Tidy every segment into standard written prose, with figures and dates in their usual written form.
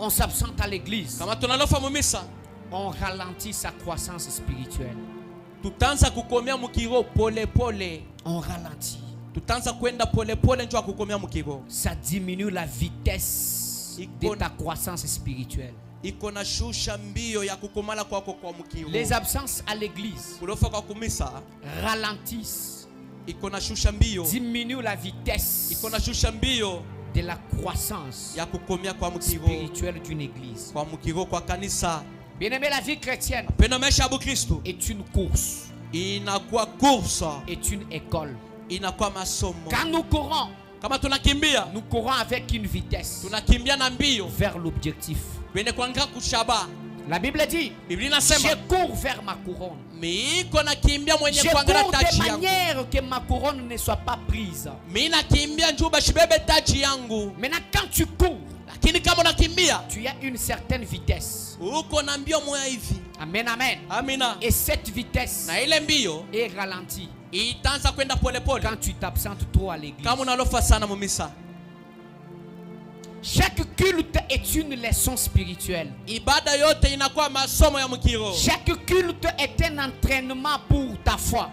on s'absente à l'église, kama tunalofa mumisa on ralentit sa croissance spirituelle. tutaanza kukomea mukiro pole pole. On ralentit. Tutaanza kwenda pole pole njoo kukomea mukiro. Ça diminue la vitesse de ta croissance spirituelle. Iko na shusha mbio ya kukomala kwako kwa mukiro. Les absences à l'église Kulofa kwa kumisa ralentissent, iko na shusha mbio. diminuent la vitesse Iko na shusha mbio de la croissance ya kukomea kwa mukiro. spirituelle d'une église. Kwa mukiro kwa kanisa. Bien-aimé, la vie chrétienne Pena maisha ya Kristo est une course, inakuwa course, est une école. inakuwa masomo. Quand nous courons, Kama tunakimbia, nous courons avec une vitesse tunakimbia na mbio vers l'objectif. bene kwanga kushaba. La Bible dit, Biblia je inasema cours vers ma couronne. miiko nakimbia mwenye Je kuangalia cours de taji yangu. manière que ma couronne ne soit pas prise. Mimi nakimbia njoo bashibebe taji yangu. Maintenant, quand tu cours, Lakini kama unakimbia, tu as une certaine vitesse. uko na mbio moya hivi. Amen, amen. Amina. Et cette vitesse Na ile mbio est ralentie itaanza kwenda pole pole. quand tu t'absentes trop à l'église. Kama unalofa sana mumisa. Chaque culte est une leçon spirituelle. Ibada yote inakuwa masomo ya mkiro. Chaque culte est un entraînement pour ta foi.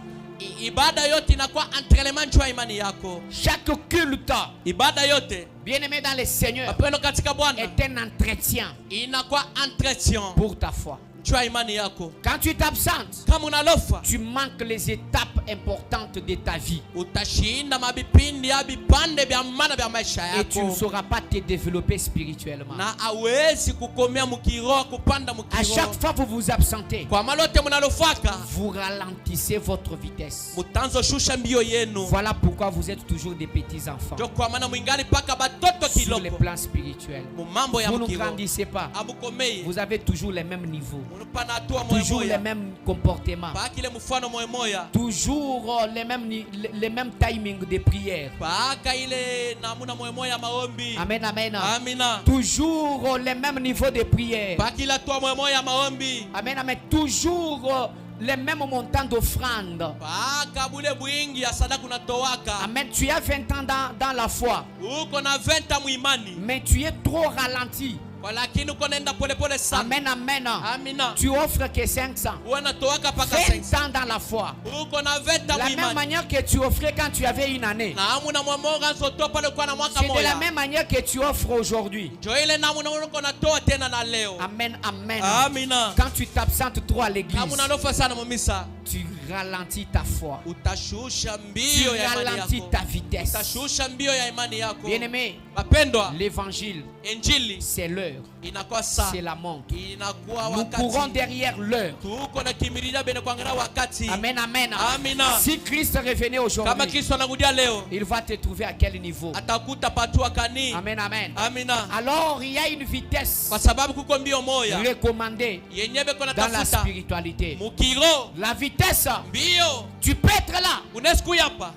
Ibada yote inakuwa entraînement juu imani yako. Chaque culte, Ibada yote bien-aimé dans le Seigneur, mapendo katika Bwana est un entretien inakuwa entretien pour ta foi. juu imani yako. Quand tu t'absentes, Kama unalofa tu manques les étapes importantes de ta vie. utashinda mabipindi ya bipande vya maana vya maisha Et tu ne yako. sauras pas te développer spirituellement. Na hawezi kukomea mkiro kupanda À mkiro. chaque fois que vous vous absentez, Kwa malote mnalofaka vous ralentissez votre vitesse. mutanzo shusha mbio yenu. Voilà pourquoi vous êtes toujours des petits enfants. Ndio kwa maana mwingali paka batoto Sur les kiloko. plans spirituels, Mu mambo ya vous ne mkiro. grandissez pas. Abukomei. Vous avez toujours les mêmes niveaux, Munupana hatua moya toujours les moya. mêmes comportements, Paka ile mfano moya moya. toujours les mêmes timings de prière. Paka ile namuna moya moya maombi. Amen, amen. Amina. Toujours les mêmes niveaux de prière. Paka ile hatua moya moya maombi. Amen, amen. Toujours les mêmes montants d'offrande. Paka bule bwingi ya sadaka unatowaka. Amen. Tu as 20 ans dans la foi, Uko na 20 muimani. mais tu es trop ralenti. Kwa lakini uko naenda pole pole sana. Amen, amen. Amina. Tu offres que 500. Unatowaka paka 20 5. ans dans la foi. Uko na 20 La même muimani. manière que tu offrais quand tu avais une année. Na amuna mwamonga zoto pale kwa na mwaka C'est de la moja. même manière que tu offres aujourd'hui. Jo ile namuna uko natoa tena na leo. Amen, amen. Amina. Quand tu t'absentes trop à l'église, Kama unalofa sana mumisa, tu ralentis ta foi. utashusha Tu mbio ya imani ralentis yako. ta vitesse. Utashusha mbio ya imani yako. Bien-aimé, Wapendwa, l'évangile, injili c'est l'heure, inakuwa saa, c'est la montre. inakuwa Nous courons wakati. derrière l'heure. Tuko na kimbilia bene kuangalia wakati. Amen, amen. Amina. Si Christ revenait Kama aujourd'hui, Kristo anakuja leo, il va te trouver à quel niveau? atakuta patua kani. Amen, amen. Amina. Alors, il y a une vitesse Kwa sababu kuko mbio moya recommandée yenye beko dans la natafuta spiritualité. mukiro La vitesse, mbio. tu peux être là. Unaweza kuyapa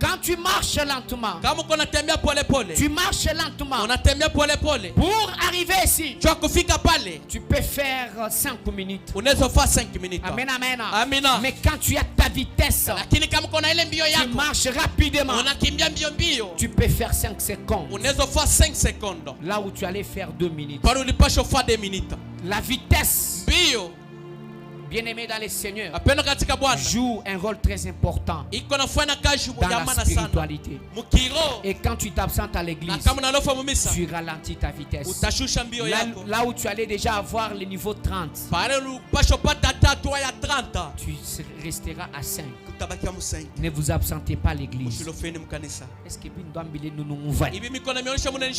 Quand tu marches lentement, kama uko natembea pole pole, tu marches lentement. unatembea pole pole, Pour arriver ici, jua kufika pale tu peux faire 5 minutes. unaweza faa 5 minutes. Amen, amen. Amina. Mais quand tu as ta vitesse, Lakini kama uko na ile mbio tu yako marches rapidement. unakimbia mbio mbio, Tu peux faire 5 secondes. unaweza faa 5 secondes Là où tu allais faire 2 minutes. pale ulipasha faa 2 minutes. La vitesse, Mbio bien-aimé dans le Seigneur, apenda katika Bwana joue un rôle très important iko nafanya kazi dans ya la maana sana spiritualité. mukiro. Et quand tu t'absentes à Na l'église, kama unalofa mumisa, tu ralentis ta vitesse. utashusha mbio Là, yako là où tu allais déjà avoir le niveau 30, pale ulipasha pata tatu ya 30 tu resteras à 5. utabakia mu 5. Ne vous absentez pas à l'église. Usilofeni mkanisa Est-ce que nous nous ibi mikono mionyesha mnanishi